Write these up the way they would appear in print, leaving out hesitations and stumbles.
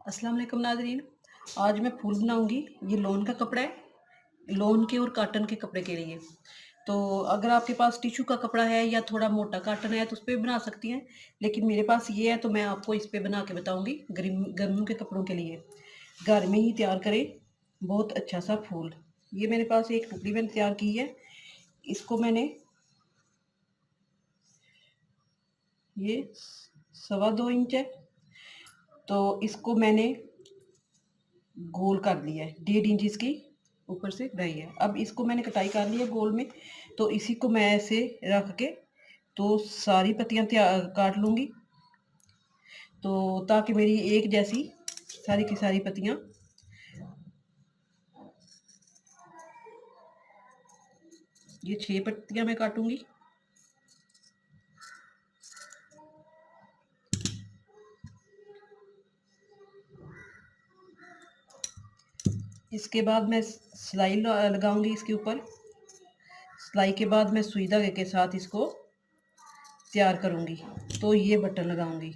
अस्सलाम वालेकुम नाज़रीन। आज मैं फूल बनाऊंगी। ये लॉन का कपड़ा है, लॉन के और काटन के कपड़े के लिए। तो अगर आपके पास टिश्यू का कपड़ा है या थोड़ा मोटा काटन है तो उस पर बना सकती हैं, लेकिन मेरे पास ये है तो मैं आपको इस पे बना के बताऊंगी। गर्मियों के कपड़ों के लिए घर में ही तैयार करें बहुत अच्छा सा फूल। ये मेरे पास एक टुकड़ी मैंने तैयार की है। इसको मैंने ये 2.25 इंच है, तो इसको मैंने गोल कर लिया है। 1.5 इंच इसकी ऊपर से गई है। अब इसको मैंने कटाई कर ली है गोल में, तो इसी को मैं ऐसे रख के तो सारी पत्तियां काट लूँगी, तो ताकि मेरी एक जैसी सारी की सारी पत्तियां। ये 6 पत्तियां मैं काटूंगी। इसके बाद मैं सिलाई लगाऊंगी इसके ऊपर। सिलाई के बाद मैं सुई धागे के साथ इसको तैयार करूंगी, तो ये बटन लगाऊंगी।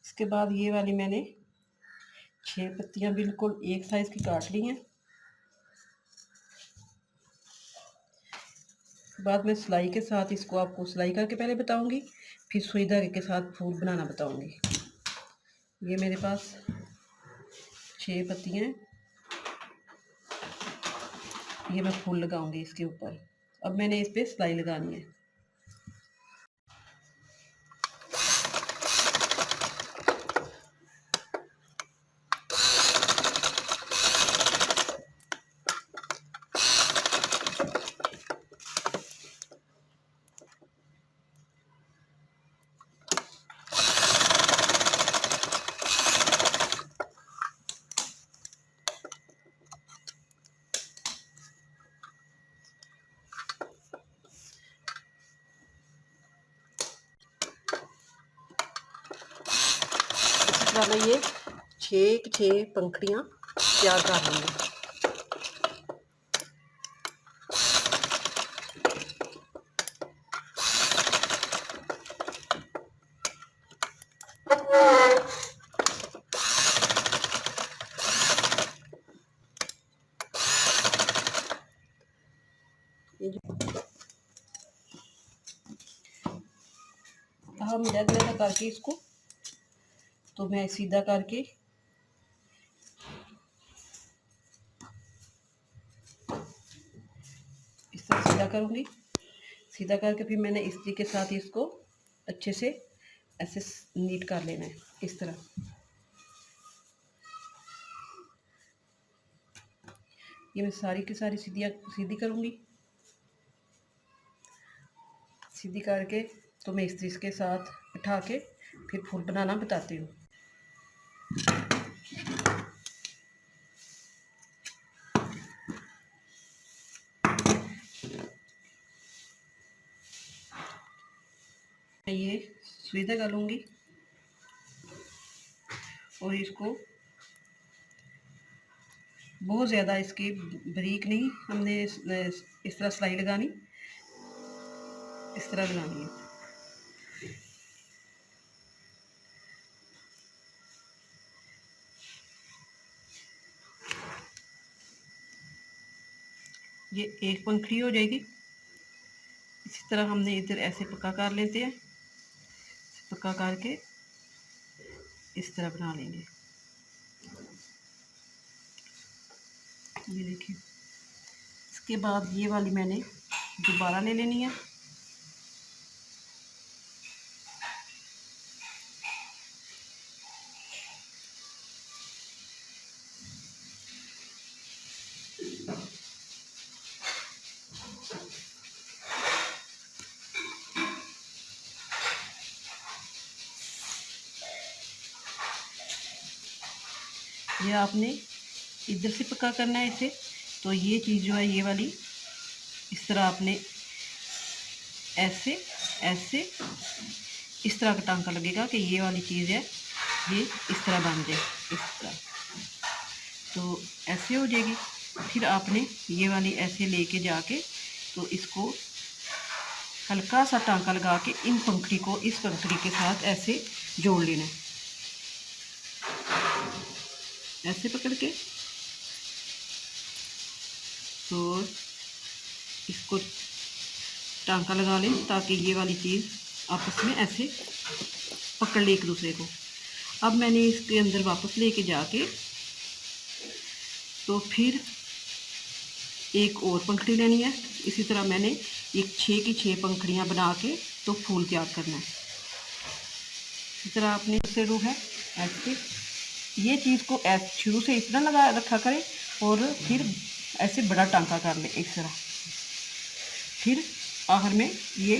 इसके बाद ये वाली मैंने 6 पत्तियां बिल्कुल एक साइज की काट ली हैं। बाद में सिलाई के साथ इसको आपको सिलाई करके पहले बताऊंगी, फिर सुई धागे के साथ फूल बनाना बताऊंगी। ये मेरे पास 6 पत्तियां हैं, ये मैं फूल लगाऊंगी इसके ऊपर। अब मैंने इस पे सिलाई लगानी है। मैं ये 6 पंखुड़ियाँ तैयार कर लूँगी। हम इधर करके इसको, तो मैं सीधा करके इस तरह सीधा करूँगी। सीधा करके फिर मैंने इस्त्री के साथ इसको अच्छे से ऐसे नीट कर लेना है इस तरह। ये मैं सारी की सारी सीधी करूँगी। सीधी करके तो मैं इस्त्री के साथ उठा के फिर फूल बनाना बताती हूँ। मैं ये सुई धागा लूँगी और इसको बहुत ज़्यादा इसकी बारीक नहीं, हमने इस तरह सिलाई लगानी, इस तरह लगानी है। ये एक पंखुड़ी हो जाएगी। इसी तरह हमने इधर ऐसे पक्का कर लेते हैं, पक्का करके इस तरह बना लेंगे। ये देखिए। इसके बाद ये वाली मैंने दोबारा ले लेनी है। ये आपने इधर से पक्का करना है इसे। तो ये चीज़ जो है ये वाली इस तरह आपने ऐसे ऐसे इस तरह का टांका लगेगा कि ये वाली चीज़ है ये इस तरह बन जाए, इस तरह। तो ऐसे हो जाएगी। फिर आपने ये वाली ऐसे लेके जाके तो इसको हल्का सा टांका लगा के इन पंखड़ी को इस पंखड़ी के साथ ऐसे जोड़ लेना है, ऐसे पकड़ के। तो इसको टांका लगा लें ताकि ये वाली चीज़ आपस में ऐसे पकड़ ले एक दूसरे को। अब मैंने इसके अंदर वापस लेके जाके तो फिर एक और पंखड़ी लेनी है। इसी तरह मैंने एक 6 की 6 पंखड़ियाँ बना के तो फूल तैयार करना है। इस तरह आपने दूसरे रू है ऐसे, ये चीज़ को ऐसे शुरू से इस तरह लगा रखा करें और फिर ऐसे बड़ा टांका कर लें इस तरह। फिर आखिर में ये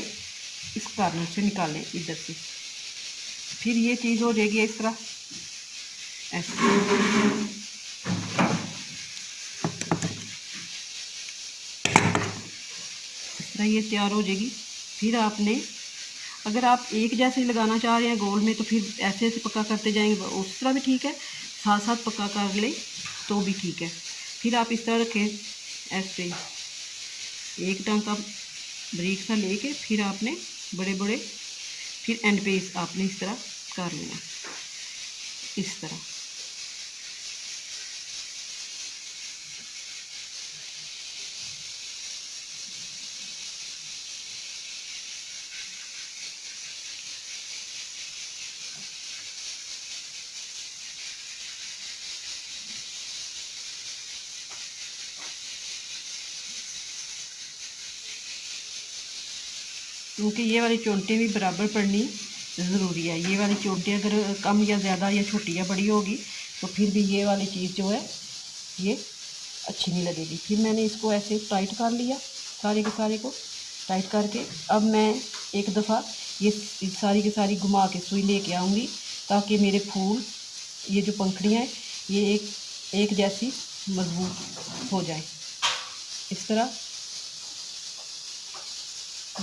इस कॉर्नर से निकालें इधर से। फिर ये चीज़ हो जाएगी इस तरह ऐसे। ये तैयार हो जाएगी। फिर आपने अगर आप एक जैसे लगाना चाह रहे हैं गोल में तो फिर ऐसे ऐसे पक्का करते जाएंगे, उस तरह भी ठीक है, साथ साथ पक्का कर ले तो भी ठीक है। फिर आप इस तरह रखें ऐसे, एक टांका बारीक सा लेके फिर आपने बड़े बड़े फिर एंड पे आपने इस तरह कर लेना, इस तरह। क्योंकि ये वाली चोंटी भी बराबर पड़नी ज़रूरी है। ये वाली चोंटी अगर कम या ज़्यादा या छोटी या बड़ी होगी तो फिर भी ये वाली चीज़ जो है ये अच्छी नहीं लगेगी। फिर मैंने इसको ऐसे टाइट कर लिया, सारे के सारे को टाइट करके अब मैं एक दफ़ा ये सारी की सारी घुमा के सुई लेके आऊँगी ताकि मेरे फूल ये जो पंखड़ियाँ हैं ये एक जैसी मजबूत हो जाए। इस तरह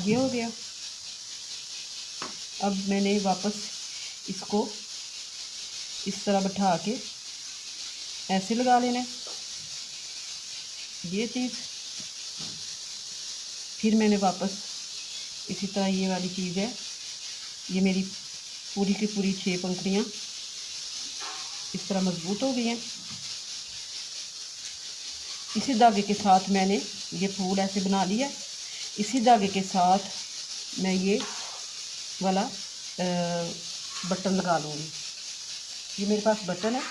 ये हो गया। अब मैंने वापस इसको इस तरह बैठा के ऐसे लगा लेना है ये चीज़। फिर मैंने वापस इसी तरह ये वाली चीज़ है, ये मेरी पूरी की पूरी 6 पंखड़ियाँ इस तरह मजबूत हो गई हैं। इसी धागे के साथ मैंने ये फूल ऐसे बना लिया। इसी धागे के साथ मैं ये वाला बटन लगा लूँगी। ये मेरे पास बटन है।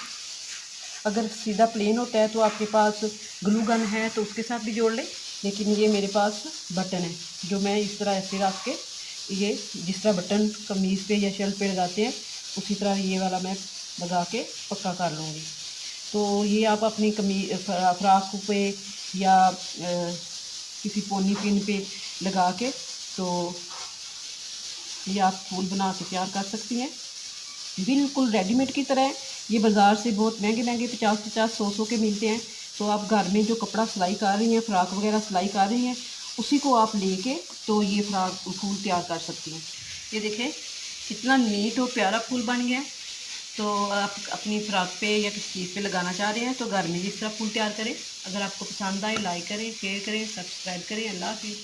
अगर सीधा प्लेन होता है तो आपके पास ग्लू गन है तो उसके साथ भी जोड़ लें, लेकिन ये मेरे पास बटन है जो मैं इस तरह ऐसे रख के ये जिस तरह बटन कमीज़ पे या शर्ट पे लगाते हैं उसी तरह ये वाला मैं लगा के पक्का कर लूँगी। तो ये आप अपनी फ्राक पे या किसी पोनी पिन पे लगा के तो ये आप फूल बना के तैयार कर सकती हैं, बिल्कुल रेडीमेड की तरह। ये बाज़ार से बहुत महंगे महंगे 50-50 100 के मिलते हैं। तो आप घर में जो कपड़ा सिलाई कर रही हैं, फ्राक वगैरह सिलाई कर रही हैं, उसी को आप लेके तो ये फ्राक फूल तैयार कर सकती हैं। ये देखें कितना नीट और प्यारा फूल बन गया है। तो आप अपनी फ्राक पे या किसी चीज़ पे लगाना चाह रहे हैं तो घर में इस तरह फूल तैयार करें। अगर आपको पसंद आए लाइक करें, शेयर करें, सब्सक्राइब करें। अल्लाह हाफिज़।